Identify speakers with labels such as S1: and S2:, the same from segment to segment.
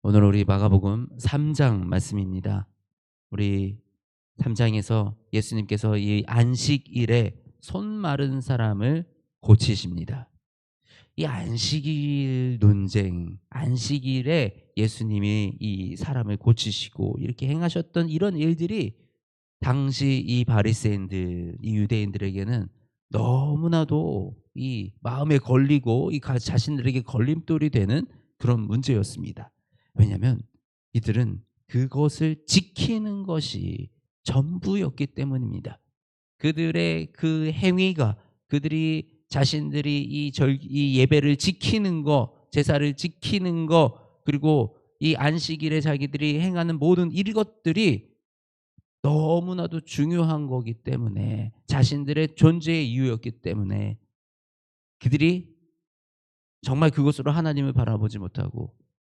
S1: 오늘 우리 마가복음 3장 말씀입니다. 우리 3장에서 예수님께서 이 안식일에 손 마른 사람을 고치십니다. 이 안식일 논쟁, 안식일에 예수님이 이 사람을 고치시고 이렇게 행하셨던 이런 일들이 당시 이 바리새인들, 이 유대인들에게는 너무나도 이 마음에 걸리고 자신들에게 걸림돌이 되는 그런 문제였습니다. 왜냐하면 이들은 그것을 지키는 것이 전부였기 때문입니다. 그들의 그 행위가, 그들이 자신들이 이 예배를 지키는 거, 제사를 지키는 거, 그리고 이 안식일에 자기들이 행하는 모든 이것들이 너무나도 중요한 거기 때문에, 자신들의 존재의 이유였기 때문에 그들이 정말 그것으로 하나님을 바라보지 못하고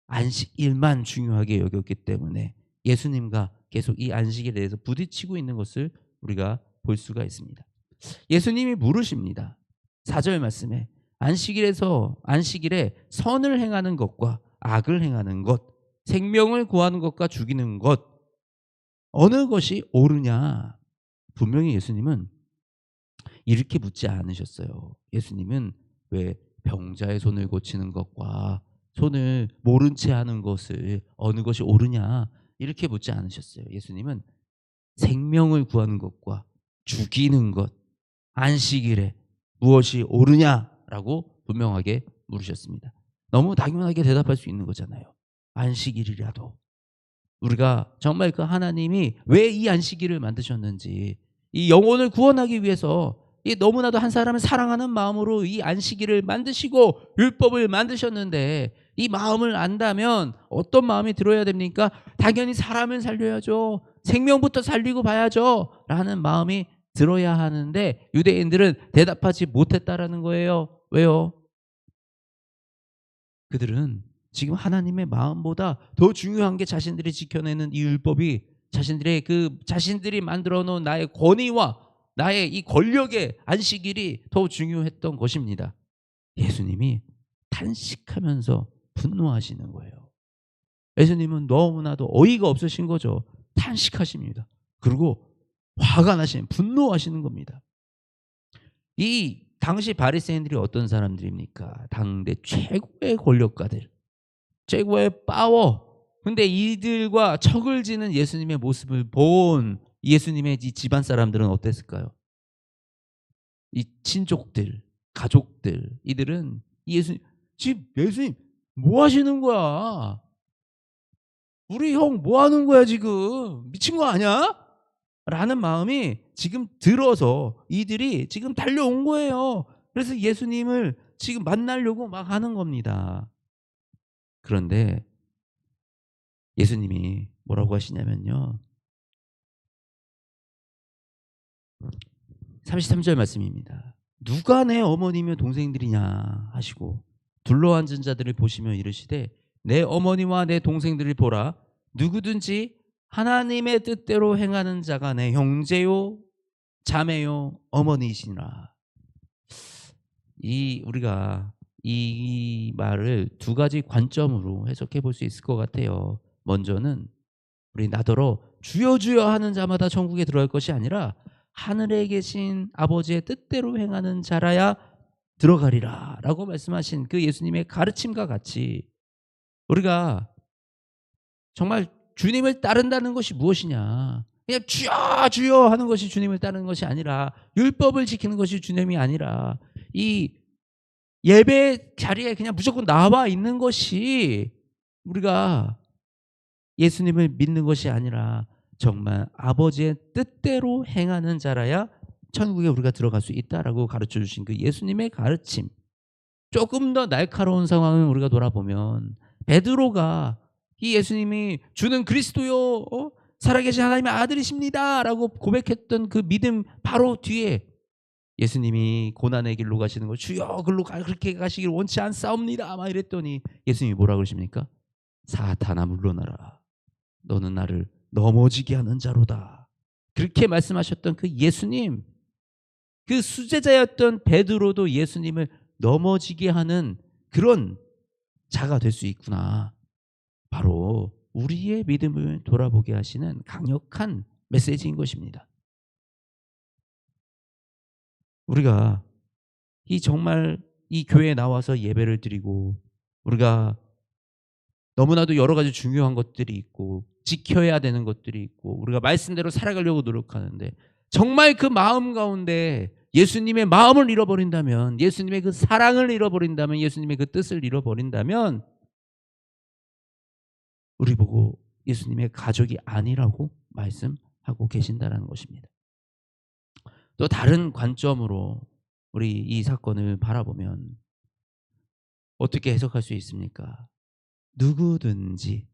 S1: 안식일만 중요하게 여겼기 때문에 예수님과 계속 이 안식일에 대해서 부딪히고 있는 것을 우리가 볼 수가 있습니다. 예수님이 물으십니다. 4절 말씀에 안식일에 선을 행하는 것과 악을 행하는 것, 생명을 구하는 것과 죽이는 것, 어느 것이 옳으냐? 분명히 예수님은 이렇게 묻지 않으셨어요. 예수님은 왜 병자의 손을 고치는 것과 손을 모른 채 하는 것을 어느 것이 옳으냐 이렇게 묻지 않으셨어요. 예수님은 생명을 구하는 것과 죽이는 것, 안식일에 무엇이 옳으냐라고 분명하게 물으셨습니다. 너무 당연하게 대답할 수 있는 거잖아요. 안식일이라도. 우리가 정말 그 하나님이 왜 이 안식일을 만드셨는지, 이 영혼을 구원하기 위해서 이 너무나도 한 사람을 사랑하는 마음으로 이 안식일을 만드시고 율법을 만드셨는데, 이 마음을 안다면 어떤 마음이 들어야 됩니까? 당연히 사람을 살려야죠. 생명부터 살리고 봐야죠. 라는 마음이 들어야 하는데 유대인들은 대답하지 못했다라는 거예요. 왜요? 그들은 지금 하나님의 마음보다 더 중요한 게 자신들이 지켜내는 이 율법이, 자신들이 만들어 놓은 나의 권위와 나의 이 권력의 안식일이 더 중요했던 것입니다. 예수님이 탄식하면서 분노하시는 거예요. 예수님은 너무나도 어이가 없으신 거죠. 탄식하십니다. 그리고 화가 나시는, 분노하시는 겁니다. 이 당시 바리새인들이 어떤 사람들입니까? 당대 최고의 권력가들, 최고의 파워. 근데 이들과 척을 지는 예수님의 모습을 본 예수님의 이 집안 사람들은 어땠을까요? 이 친족들, 가족들, 이들은 예수님 뭐 하시는 거야? 우리 형 뭐 하는 거야 지금? 미친 거 아니야? 라는 마음이 지금 들어서 이들이 지금 달려온 거예요. 그래서 예수님을 지금 만나려고 막 하는 겁니다. 그런데 예수님이 뭐라고 하시냐면요. 33절 말씀입니다. 누가 내 어머니며 동생들이냐 하시고 둘러앉은 자들을 보시며 이르시되 내 어머니와 내 동생들을 보라. 누구든지 하나님의 뜻대로 행하는 자가 내 형제요 자매요 어머니이시니라. 우리가 이 말을 두 가지 관점으로 해석해 볼 수 있을 것 같아요. 먼저는 우리 나더러 주여 주여 하는 자마다 천국에 들어갈 것이 아니라 하늘에 계신 아버지의 뜻대로 행하는 자라야 들어가리라 라고 말씀하신 그 예수님의 가르침과 같이, 우리가 정말 주님을 따른다는 것이 무엇이냐, 그냥 주여 주여 하는 것이 주님을 따르는 것이 아니라, 율법을 지키는 것이 주님이 아니라, 이 예배 자리에 그냥 무조건 나와 있는 것이 우리가 예수님을 믿는 것이 아니라 정말 아버지의 뜻대로 행하는 자라야 천국에 우리가 들어갈 수 있다라고 가르쳐 주신 그 예수님의 가르침. 조금 더 날카로운 상황을 우리가 돌아보면 베드로가 이 예수님이 주는 그리스도요, 살아계신 하나님의 아들이십니다 라고 고백했던 그 믿음 바로 뒤에 예수님이 고난의 길로 가시는 거, 주여 그렇게 가시길 원치 않사옵니다 막 이랬더니 예수님이 뭐라 그러십니까? 사탄아 물러나라, 너는 나를 넘어지게 하는 자로다. 그렇게 말씀하셨던 그 예수님, 그 수제자였던 베드로도 예수님을 넘어지게 하는 그런 자가 될 수 있구나. 바로 우리의 믿음을 돌아보게 하시는 강력한 메시지인 것입니다. 우리가 정말 이 교회에 나와서 예배를 드리고 우리가 너무나도 여러 가지 중요한 것들이 있고 지켜야 되는 것들이 있고 우리가 말씀대로 살아가려고 노력하는데 정말 그 마음 가운데 예수님의 마음을 잃어버린다면, 예수님의 그 사랑을 잃어버린다면, 예수님의 그 뜻을 잃어버린다면 우리 보고 예수님의 가족이 아니라고 말씀하고 계신다는 것입니다. 또 다른 관점으로 우리 이 사건을 바라보면 어떻게 해석할 수 있습니까? 누구든지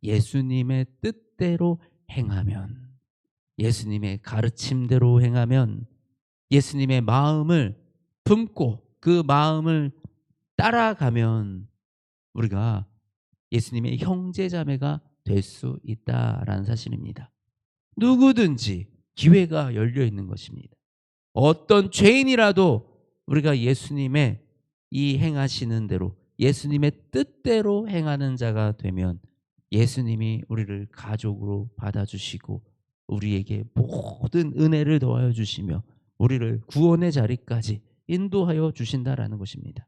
S1: 예수님의 뜻대로 행하면, 예수님의 가르침대로 행하면, 예수님의 마음을 품고 그 마음을 따라가면 우리가 예수님의 형제자매가 될 수 있다라는 사실입니다. 누구든지 기회가 열려 있는 것입니다. 어떤 죄인이라도 우리가 예수님의 이 행하시는 대로 예수님의 뜻대로 행하는 자가 되면 예수님이 우리를 가족으로 받아주시고 우리에게 모든 은혜를 더하여 주시며 우리를 구원의 자리까지 인도하여 주신다라는 것입니다.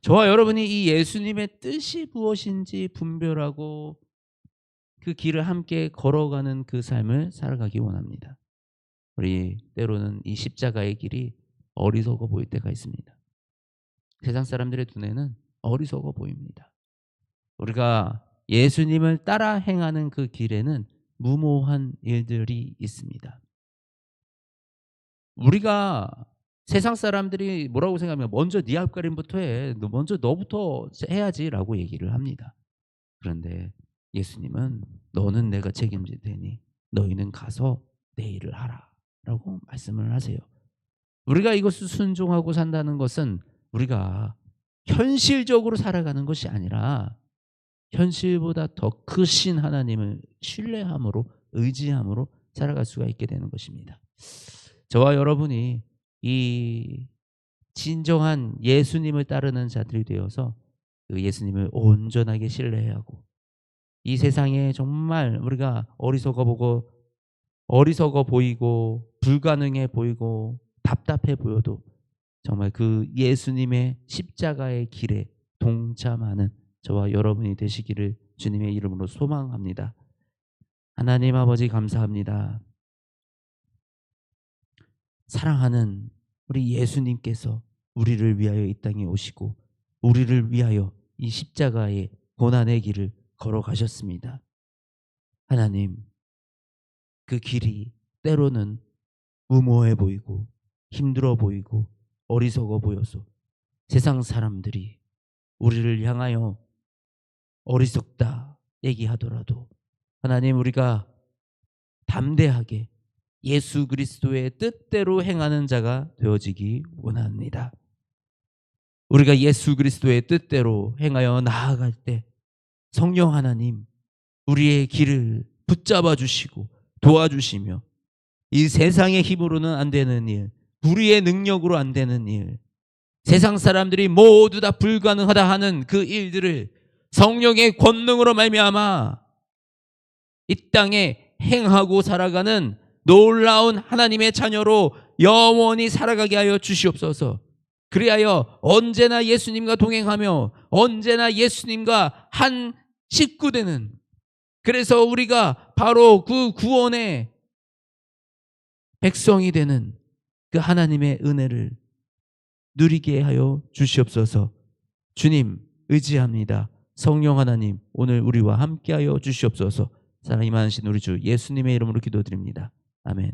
S1: 저와 여러분이 이 예수님의 뜻이 무엇인지 분별하고 그 길을 함께 걸어가는 그 삶을 살아가기 원합니다. 우리 때로는 이 십자가의 길이 어리석어 보일 때가 있습니다. 세상 사람들의 눈에는 어리석어 보입니다. 우리가 예수님을 따라 행하는 그 길에는 무모한 일들이 있습니다. 우리가 세상 사람들이 뭐라고 생각하면 먼저 네 앞가림부터 해. 먼저 너부터 해야지라고 얘기를 합니다. 그런데 예수님은 너는 내가 책임질 테니 너희는 가서 내 일을 하라 라고 말씀을 하세요. 우리가 이것을 순종하고 산다는 것은 우리가 현실적으로 살아가는 것이 아니라 현실보다 더 크신 하나님을 신뢰함으로 의지함으로 살아갈 수가 있게 되는 것입니다. 저와 여러분이 이 진정한 예수님을 따르는 자들이 되어서 그 예수님을 온전하게 신뢰하고 이 세상에 정말 우리가 어리석어 보이고 불가능해 보이고 답답해 보여도 정말 그 예수님의 십자가의 길에 동참하는 저와 여러분이 되시기를 주님의 이름으로 소망합니다. 하나님 아버지 감사합니다. 사랑하는 우리 예수님께서 우리를 위하여 이 땅에 오시고 우리를 위하여 이 십자가의 고난의 길을 걸어가셨습니다. 하나님, 그 길이 때로는 무모해 보이고 힘들어 보이고 어리석어 보여서 세상 사람들이 우리를 향하여 어리석다 얘기하더라도 하나님, 우리가 담대하게 예수 그리스도의 뜻대로 행하는 자가 되어지기 원합니다. 우리가 예수 그리스도의 뜻대로 행하여 나아갈 때 성령 하나님, 우리의 길을 붙잡아 주시고 도와주시며 이 세상의 힘으로는 안 되는 일, 우리의 능력으로 안 되는 일, 세상 사람들이 모두 다 불가능하다 하는 그 일들을 성령의 권능으로 말미암아 이 땅에 행하고 살아가는 놀라운 하나님의 자녀로 영원히 살아가게 하여 주시옵소서. 그리하여 언제나 예수님과 동행하며 언제나 예수님과 한 식구되는, 그래서 우리가 바로 그 구원의 백성이 되는 그 하나님의 은혜를 누리게 하여 주시옵소서. 주님 의지합니다. 성령 하나님, 오늘 우리와 함께하여 주시옵소서. 사랑 임하신 우리 주 예수님의 이름으로 기도드립니다. 아멘.